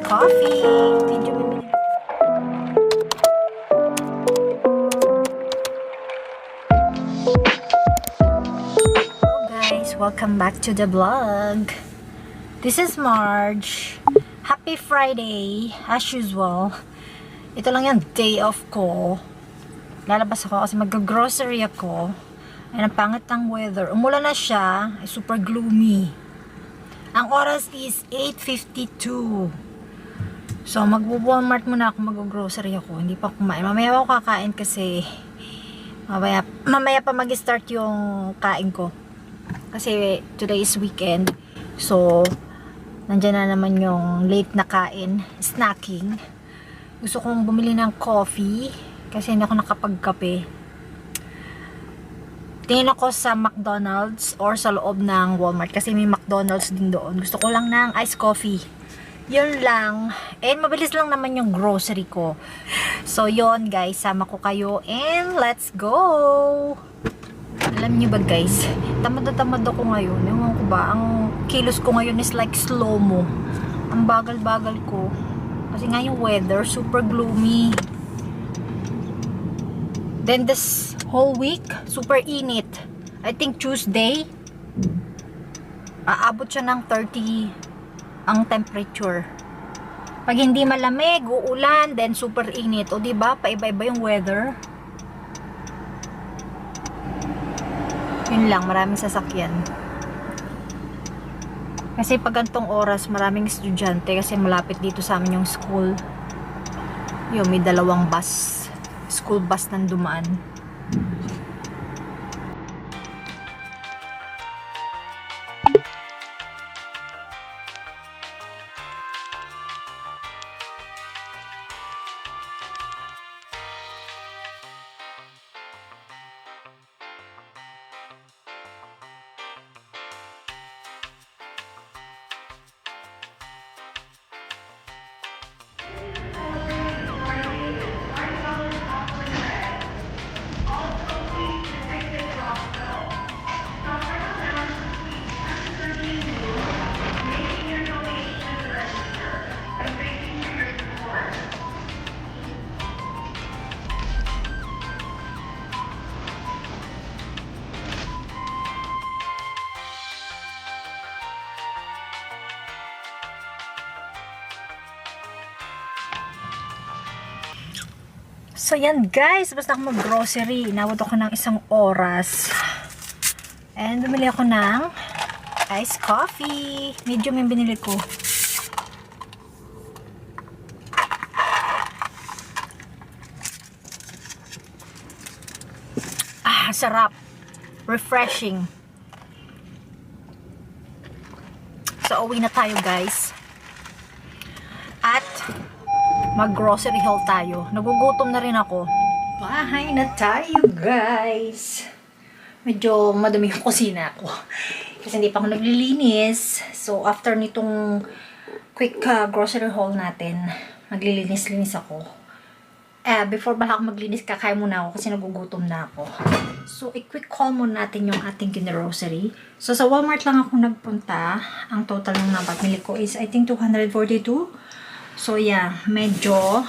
coffee. Medyo bibili. Hello guys, welcome back to the vlog. This is Marge. Happy Friday, as usual. Ito lang yung day off ko. Lalabas ako kasi mag-grocery ako. Ay, ang pangit ng weather. Umulan na siya. Ay, super gloomy. Ang oras is 8:52. So, mag-Walmart muna ako, mag-grocery ako. Hindi pa kumain. Mamaya ako kakain kasi mamaya pa mag-start yung kain ko. Kasi today is weekend. So, nandyan na naman yung late na kain. Snacking. Gusto kong bumili ng coffee kasi hindi ako nakapagkape. Tingin ako sa McDonald's or sa loob ng Walmart kasi may McDonald's din doon. Gusto ko lang ng iced coffee. Yun lang. And mabilis lang naman yung grocery ko. So yun guys, sama ko kayo and let's go! Alam niyo ba guys, tamad na tamad ako ngayon. Ewan ko ba, ang kilos ko ngayon is like slow-mo. Ang bagal-bagal ko. Kasi nga yung weather, super gloomy. Then this whole week, super init. I think Tuesday, aabot siya ng 30 ang temperature. Pag hindi malamig, uulan, then super init. O diba, paiba-iba yung weather. Yun lang, maraming sasakyan. Kasi pag gantong oras, maraming estudyante kasi malapit dito sa amin yung school. Yung may dalawang bus. School bus nang dumaan. So yan guys, basta ako mag-grocery. Inabot ako ng 1 oras. And bumili ako ng iced coffee. Medium yung binili ko. Sarap. Refreshing. So uwi na tayo guys. At mag-grocery haul tayo. Nagugutom na rin ako. Bahay na tayo, guys. Medyo madumi yung kusina ko. Kasi hindi pa ako naglilinis. So, after nitong quick grocery haul natin, maglilinis-linis ako. Before bala ako maglinis, kakain muna ako kasi nagugutom na ako. So, i-quick haul muna natin yung ating grocery. So, sa Walmart lang ako nagpunta. Ang total ng napamili ko is, I think, 242. So, yeah, medyo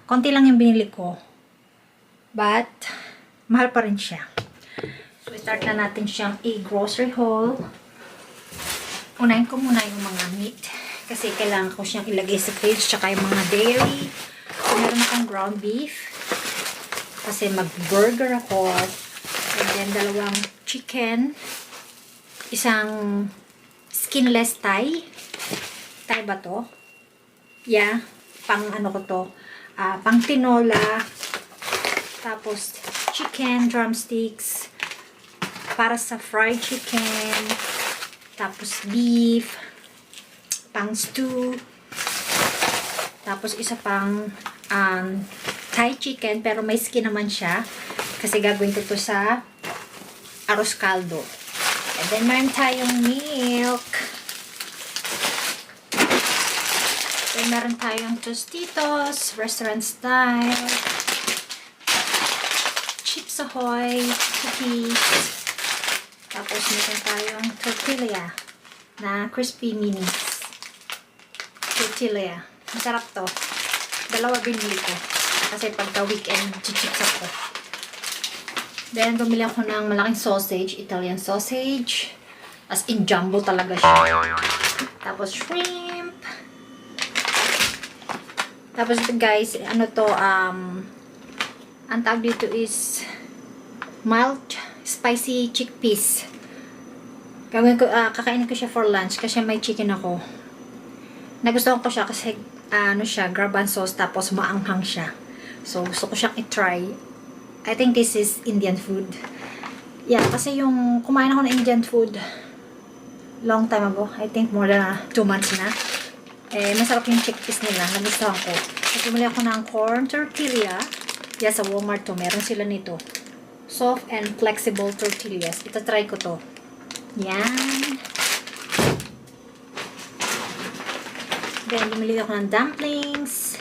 konti lang yung binili ko. But, mahal pa rin siya. So, start na natin siyang i-grocery haul. Unahin ko muna yung mga meat. Kasi kailangan ko siyang ilagay sa fridge. Tsaka yung mga dairy. So, meron akong ground beef. Kasi mag-burger ako. And then, 2 chicken. Isang skinless thigh. Thigh ba to? Yeah, pang ano ko to, pang tinola, tapos chicken drumsticks, para sa fried chicken, tapos beef, pang stew, tapos isa pang Thai chicken, pero may skin naman siya, kasi gagawin ko to sa arroz caldo. And then meron tayong milk. Then, meron tayong Tostitos, restaurant style, Chips Ahoy, cookies, tapos meron tayong tortilla na crispy minis. tortilla. Masarap to. Dalawa binili ko. Kasi pagka weekend, chichips ako. Then, bumili ako ng malaking sausage. Italian sausage. As in, jumbo talaga siya. Tapos, shrimp. Tapos, guys, ano to, ang tawag dito is mild spicy chickpeas. Kakainin ko siya for lunch kasi may chicken ako. Nagustuhan ko siya kasi ano siya, graban sauce tapos maanghang siya. So, gusto ko siyang i-try. I think this is Indian food. Yeah, kasi yung kumain ako ng Indian food long time ago. I think more than 2 months na. Eh, masarap yung chickpeas nila. Nagustuhan ko. So, bumili ako ng corn tortilla. Yeah, sa Walmart to. Meron sila nito. Soft and flexible tortillas. Ito-try ko to. Yan. Then, bumili ako ng dumplings.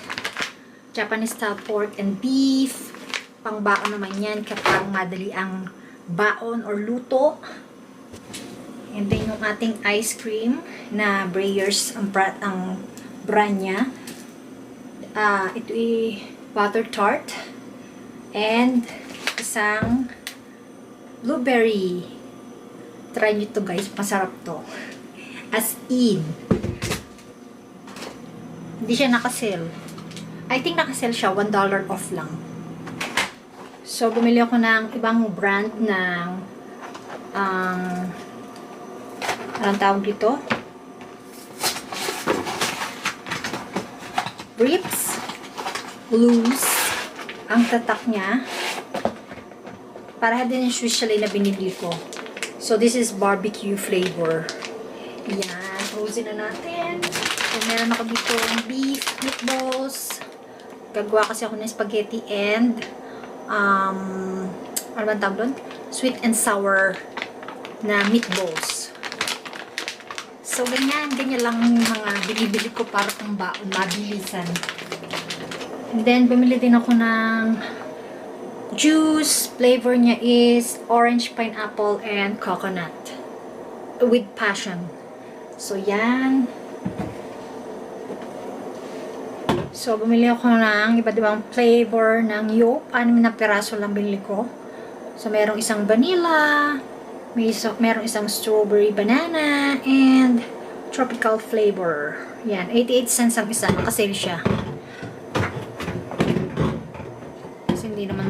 Japanese style pork and beef. Pangbaon naman yan kapag madali ang baon or luto. And then, yung ating ice cream na Breyers ang brand niya. Ito ay butter tart. And isang blueberry. Try nyo to guys. Masarap to. As in. Hindi siya nakasale. I think nakasale siya. $1 off lang. So, bumili ako ng ibang brand ng anong tawag dito? Ribs. Loose. Ang tatak niya. Para din yung Swiss chalet na binili ko. So, this is barbecue flavor. Yan. Frozen na natin. So, meron ako dito beef, meatballs. Gagawa kasi ako ng spaghetti and ano ba tawag doon? Sweet and sour na meatballs. So, ganyan lang yung mga binibili ko para pang baon, mabilisan. And then, bumili din ako ng juice. Flavor niya is orange, pineapple, and coconut. With passion. So, yan. So, bumili ako ng iba't ibang flavor ng yolk. 6 na piraso lang binili ko. So, merong isang vanilla, merong isang strawberry banana, and tropical flavor. Yan, 88 cents ang isa. Nakasale siya. Kasi hindi naman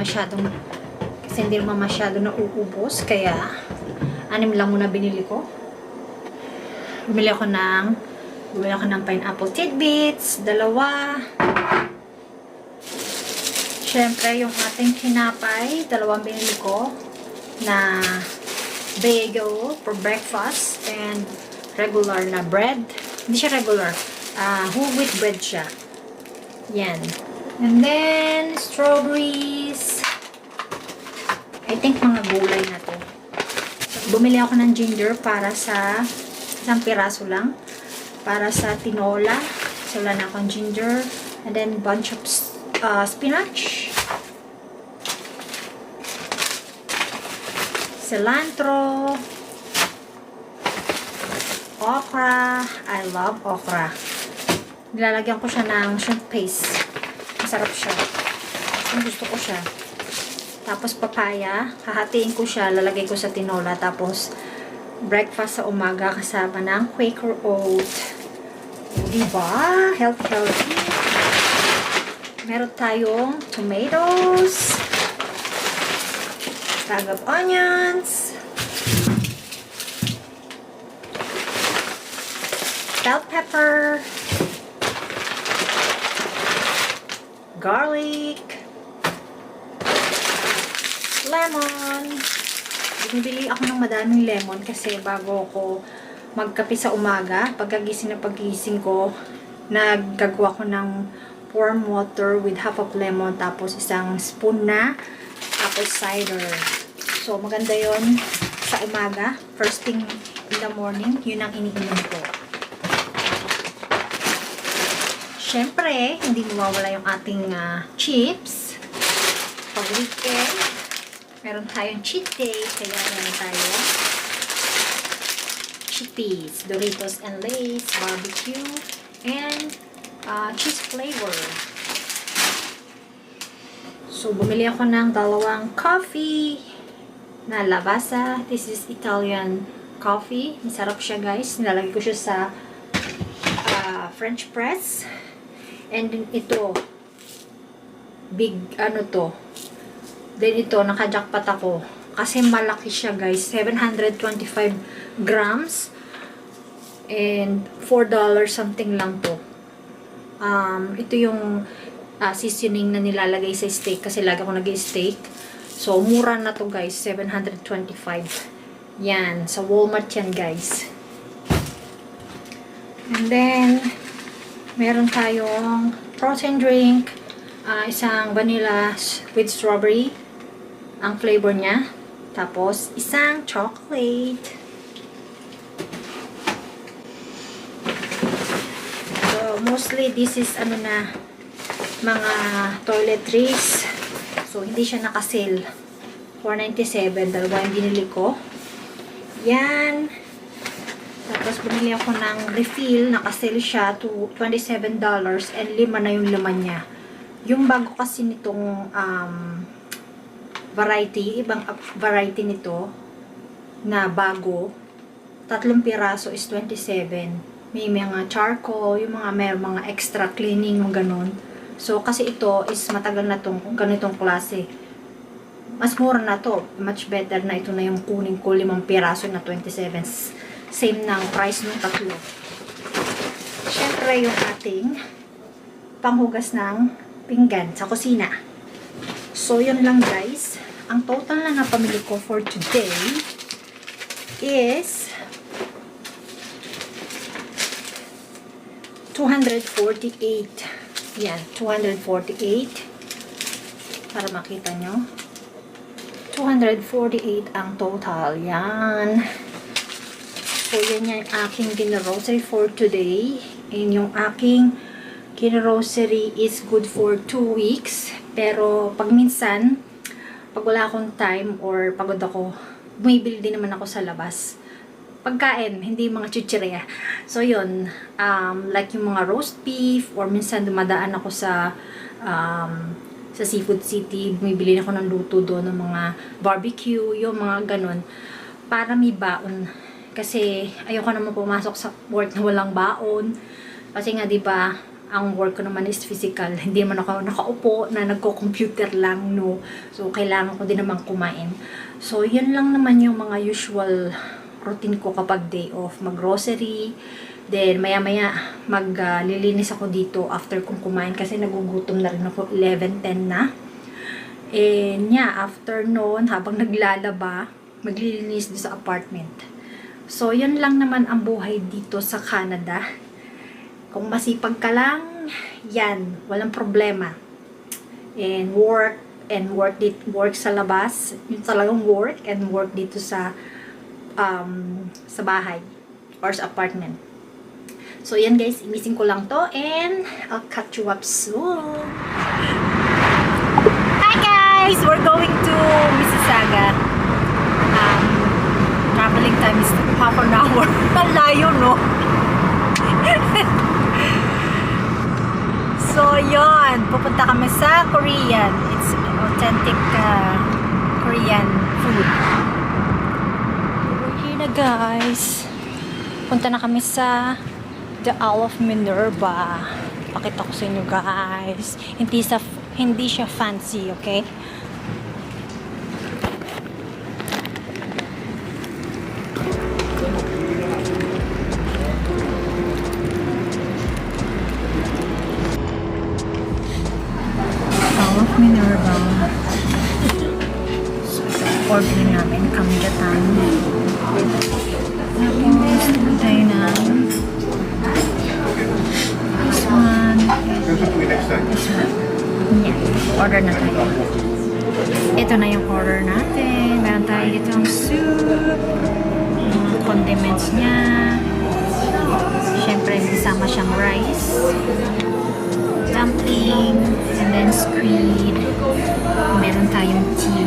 masyadong nauubos. Kaya, 6 lang muna binili ko. Bumili ako ng pineapple tidbits, 2. Siyempre, yung ating tinapay, 2 binili ko na bagel for breakfast and regular na bread. Hindi siya regular. Whole wheat bread siya. Yan. And then, strawberries. I think mga gulay na to. Bumili ako ng ginger para sa isang piraso lang. Para sa tinola. So, wala na akong ginger. And then, bunch of spinach. Cilantro. Okra. I love okra. Nilalagyan ko siya ng shrimp paste. Masarap siya. Gusto ko siya. Tapos papaya. Hahatiin ko siya. Lalagay ko sa tinola. Tapos breakfast sa umaga kasama ng Quaker oat. Diba? Healthy. Meron tayong tomatoes. Bag of onions. Bell pepper. Garlic. Lemon. Bumili ako ng madaming lemon kasi bago ko magkape sa umaga, pagkagising ko, naggagawa ko ng warm water with half of lemon, tapos isang spoon na apple cider. So, maganda yon sa umaga. First thing in the morning, yun ang iniinom ko. Siyempre, hindi mawawala yung ating chips. Pag weekend, meron tayong cheat day, kaya meron tayo Chippies, Doritos and Lay's, barbecue, and cheese flavor. So, bumili ako ng dalawang coffee na Lavazza. This is Italian coffee. Masarap siya, guys. Nilalagay ko siya sa French press. And then ito, big, ano to. Then ito, naka-jackpot ako. Kasi malaki siya, guys. 725 grams. And $4 something lang to. Ito yung seasoning na nilalagay sa steak. Kasi lagi ako nag-steak. So, mura na to, guys. 725. Yan. Sa Walmart yan, guys. And then, meron tayong protein drink. Isang vanilla with strawberry. Ang flavor niya. Tapos, isang chocolate. So, mostly, this is, ano na, mga toiletries. So, hindi siya naka-sale. $4.97. Dalawa yung binili ko. Yan. Tapos, bumili ako ng refill. Naka-sale siya to $27. And 5 na yung laman niya. Yung bago kasi nitong variety, ibang variety nito na bago, 3 piraso is 27. May mga charcoal, yung may mga extra cleaning, mga ganun. So, kasi ito is matagal na tong ganitong klase. Mas mura na to. Much better na ito na yung kuning ko 5 piraso na 27. Same ng price ng tatlo. Syempre, yung ating panghugas ng pinggan sa kusina. So, yun lang, guys. Ang total na napamili ko for today is $248. Yan, $248. Para makita nyo. $248 ang total. Yan. So, yan yung aking ginarocery for today. And yung aking ginarocery is good for 2 weeks. Pero, pag minsan, pag wala akong time or pagod ako, bumibili din naman ako sa labas. Pagkain, hindi mga chichirya. So, yun. Like yung mga roast beef or minsan dumadaan ako sa Seafood City. Bumibili ako ng luto doon ng mga barbecue, yung mga ganun. Para may baon. Kasi ayoko naman pumasok sa work na walang baon. Kasi nga, diba, ang work ko naman is physical. Hindi naman ako nakaupo na nagko-computer lang, no. So, kailangan ko din naman kumain. So, yun lang naman yung mga usual routine ko kapag day off. Mag-grocery. Then, maya-maya, maglilinis ako dito after kong kumain kasi nagugutom na rin ako. 11:10 na. And, yeah, after noon, habang naglalaba, maglilinis dito sa apartment. So, yun lang naman ang buhay dito sa Canada. Kung masipag ka lang, yan, walang problema. And work sa labas, yung talagang work and work dito sa bahay or sa apartment. So, yan guys, imising ko lang to and I'll cut you up soon. Hi guys! We're going to Mississauga. Traveling time is half an hour. Malayo, no? So, yun. Pupunta kami sa Korean. It's authentic Korean food. We're here na, guys. Punta na kami sa The Isle of Minerva. Pakita ko sa inyo, guys. Hindi siya fancy, okay? Minerva. So, order namin kamigatan. Tapos, tayo na this one. This one. Yan. Order na tayo. Ito na yung order natin. Meron tayo ditong soup. Yung condiments niya. Siyempre, kasama siyang rice. Dumpling, and then squid. Meron tayong tea.